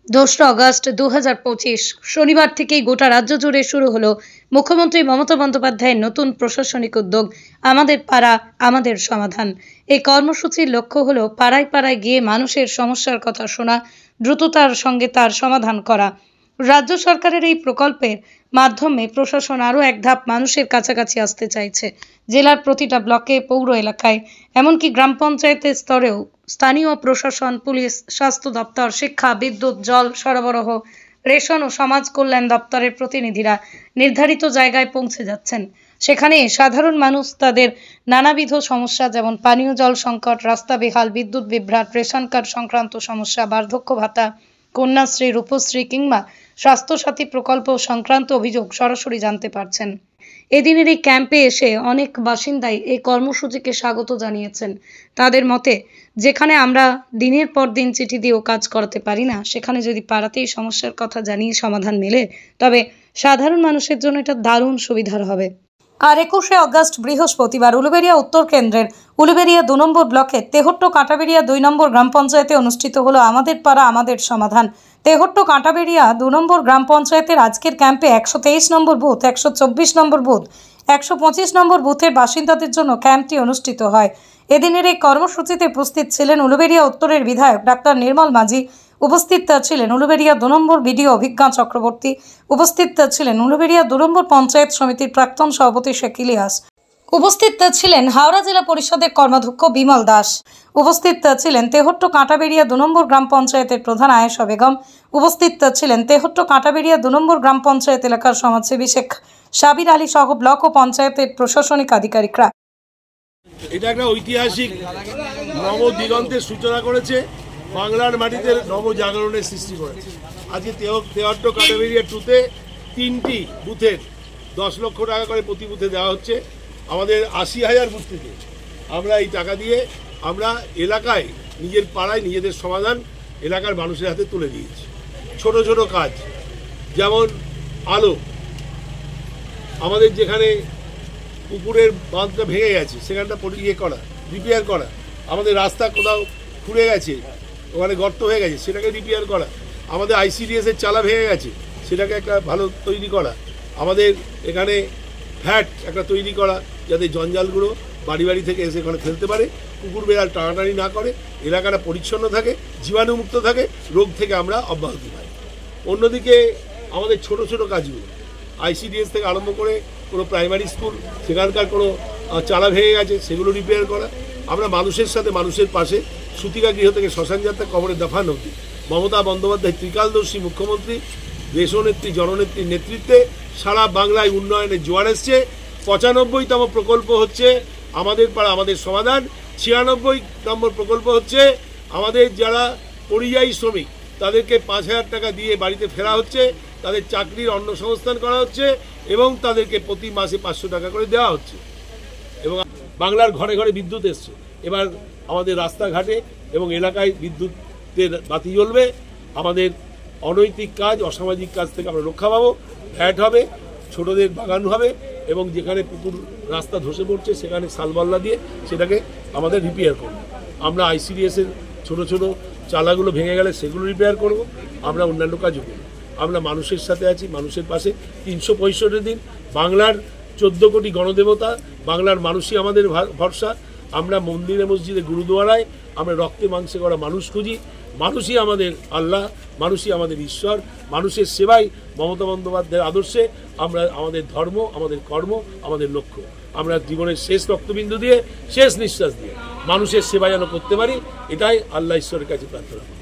2রা August 2025 শনিবার থেকেই গোটা রাজ্য জুড়ে শুরু হলো মুখ্যমন্ত্রী মমতা বন্দ্যোপাধ্যায়ের নতুন প্রশাসনিক উদ্যোগ আমাদের পাড়া আমাদের সমাধান। এই কর্মসূচির লক্ষ্য হলো পাড়ায় পাড়ায় গিয়ে মানুষের সমস্যার কথা শোনা, দ্রুততার সঙ্গে তার সমাধান করা। রাজ্য সরকারের এই প্রকল্পের মাধ্যমে প্রশাসন আরও এক ধাপ মানুষের কাছাকাছি আসতে চাইছে। জেলার প্রতিটা ব্লকে, পৌর এলাকায়, এমনকি গ্রাম পঞ্চায়েতের স্তরেও স্থানীয় প্রশাসন, পুলিশ, স্বাস্থ্য দপ্তর, শিক্ষা, বিদ্যুৎ, জল সরবরাহ, রেশন ও সমাজ কল্যাণ দপ্তরের প্রতিনিধিরা নির্ধারিত জায়গায় পৌঁছে যাচ্ছেন। সেখানে সাধারণ মানুষ তাদের নানাবিধ সমস্যা যেমন পানীয় জল সংকট, রাস্তা বেহাল, বিদ্যুৎ বিভ্রাট, রেশন কার্ড সংক্রান্ত সমস্যা, বার্ধক্য ভাতা, কন্যাশ্রী, রূপশ্রী কিংবা স্বাস্থ্যসাথী প্রকল্প সংক্রান্ত অভিযোগ সরাসরি জানতে পারছেন। এদিনের এই ক্যাম্পে এসে অনেক বাসিন্দাই এই কর্মসূচিকে স্বাগত জানিয়েছেন। তাদের মতে, যেখানে আমরা দিনের পর দিন চিঠি দিয়েও কাজ করাতে পারি না, সেখানে যদি পাড়াতেই সমস্যার কথা জানিয়ে সমাধান মেলে, তবে সাধারণ মানুষের জন্য এটা দারুণ সুবিধার হবে। আর 21শে আগস্ট বৃহস্পতিবার উলুবেড়িয়া উত্তর কেন্দ্রের উলুবেড়িয়া 2 নম্বর ব্লকের তেহট্ট কাঁটাবেড়িয়া 2 নম্বর গ্রাম পঞ্চায়েতে অনুষ্ঠিত হলো আমাদের পাড়া আমাদের সমাধান। তেহট্ট কাঁটাবেড়িয়া 2 নম্বর গ্রাম পঞ্চায়েতের আজকের ক্যাম্পে 123 নম্বর বুথ, 124 নম্বর বুথ, 125 নম্বর বুথের বাসিন্দাদের জন্য ক্যাম্পটি অনুষ্ঠিত হয়। এদিনের এই কর্মসূচিতে উপস্থিত ছিলেন উলুবেড়িয়া উত্তরের বিধায়ক ডাক্তার নির্মল মাঝি, উপস্থিত ছিলেন উলুবেড়িয়া 2 নম্বর বিডিও অভিজ্ঞা চক্রবর্তী, উপস্থিত ছিলেন উলুবেড়িয়া 2 নম্বর পঞ্চায়েত সমিতির প্রাক্তন সভাপতি শেখ ইলিয়াস, উপস্থিত ছিলেন হাওড়া জেলা পরিষদের কর্মাধ্যক্ষ বিমল দাস, উপস্থিত ছিলেন তেহট্ট কাঁটাবেড়িয়া 2 নম্বর গ্রাম পঞ্চায়েতের প্রধান আয়েশা বেগম, উপস্থিত ছিলেন তেহট্ট কাঁটাবেড়িয়া 2 নম্বর গ্রাম পঞ্চায়েত এলাকার সমাজসেবী শেখ সাবির আলী সহ ব্লক ও পঞ্চায়েতের প্রশাসনিক আধিকারিকরা। এটা একটা ঐতিহাসিক নবদিগন্তের সূচনা করেছে, বাংলার মাটিতে নবজাগরণের সৃষ্টি করেছে। আজকে তেহট্ট কাঁটাবেড়িয়া 2-তে 3টি বুথের 10 লক্ষ টাকা করে প্রতি বুথে দেওয়া হচ্ছে। আমাদের 80,000 বুথ থেকে আমরা এই টাকা দিয়ে আমরা এলাকায় নিজের পাড়ায় নিজেদের সমাধান এলাকার মানুষের হাতে তুলে দিয়েছি। ছোট ছোট কাজ যেমন আলো, আমাদের যেখানে পুকুরের বাঁধটা ভেঙে গেছে সেখানটা করা, রিপেয়ার করা, আমাদের রাস্তা কোথাও খুঁড়ে গেছে, ওখানে গর্ত হয়ে গেছে সেটাকে রিপেয়ার করা, আমাদের ICDS-এর চালা ভেঙে গেছে সেটাকে একটা ভালো তৈরি করা, আমাদের এখানে ফ্যাট একটা তৈরি করা যাতে জঞ্জালগুলো বাড়ি বাড়ি থেকে এসে এখানে ফেলতে পারে, কুকুর বেড়াল টানাটানি না করে, এলাকাটা পরিচ্ছন্ন থাকে, জীবাণুমুক্ত থাকে, রোগ থেকে আমরা অব্যাহতি পাই। অন্যদিকে আমাদের ছোট ছোট কাজগুলো ICDS থেকে আরম্ভ করে কোনো প্রাইমারি স্কুল সেখানকার কোনো চালা ভেঙে গেছে সেগুলো রিপেয়ার করা। আমরা মানুষের সাথে মানুষের পাশে, সুতিকা গৃহ থেকে শ্মশান যাত্রা, কবরের দফান অবধি মমতা বন্দ্যোপাধ্যায় ত্রিকালদর্শী মুখ্যমন্ত্রী, দেশনেত্রী জননেত্রীর নেতৃত্বে সারা বাংলায় উন্নয়নের জোয়ার এসছে। 95তম প্রকল্প হচ্ছে আমাদের পাড়া আমাদের সমাধান, 96 নম্বর প্রকল্প হচ্ছে আমাদের যারা পরিযায়ী শ্রমিক তাদেরকে 5,000 টাকা দিয়ে বাড়িতে ফেরা হচ্ছে, তাদের চাকরির অন্নসংস্থান করা হচ্ছে এবং তাদেরকে প্রতি মাসে 500 টাকা করে দেওয়া হচ্ছে। এবং বাংলার ঘরে ঘরে বিদ্যুৎ এসছে। এবার আমাদের রাস্তাঘাটে এবং এলাকায় বিদ্যুতের বাতি জ্বলবে। আমাদের অনৈতিক কাজ, অসামাজিক কাজ থেকে আমরা রক্ষা পাবো। ফ্ল্যাট হবে, ছোটদের বাগান হবে এবং যেখানে পুকুর রাস্তা ধসে পড়ছে সেখানে সালবাল্লা দিয়ে সেটাকে আমাদের রিপেয়ার করব। আমরা ICDS-এর ছোট ছোট চালাগুলো ভেঙে গেলে সেগুলো রিপেয়ার করব। আমরা অন্যান্য কাজও করব। আমরা মানুষের সাথে আছি, মানুষের পাশে। 365 দিন বাংলার 14 কোটি গণদেবতা, বাংলার মানুষই আমাদের ভরসা। আমরা মন্দিরে মসজিদে গুরুদুয়ারায় আমরা রক্তে মাংসে করা মানুষ খুঁজি। মানুষই আমাদের আল্লাহ, মানুষই আমাদের ঈশ্বর। মানুষের সেবাই মমতা বন্দ্যোপাধ্যায়ের আদর্শে আমরা আমাদের ধর্ম, আমাদের কর্ম, আমাদের লক্ষ্য। আমরা জীবনের শেষ রক্তবিন্দু দিয়ে, শেষ নিঃশ্বাস দিয়ে মানুষের সেবা যেন করতে পারি, এটাই আল্লাহ ঈশ্বরের কাছে প্রার্থনা করি।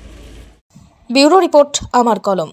ব্যুরো রিপোর্ট, আমার কলম।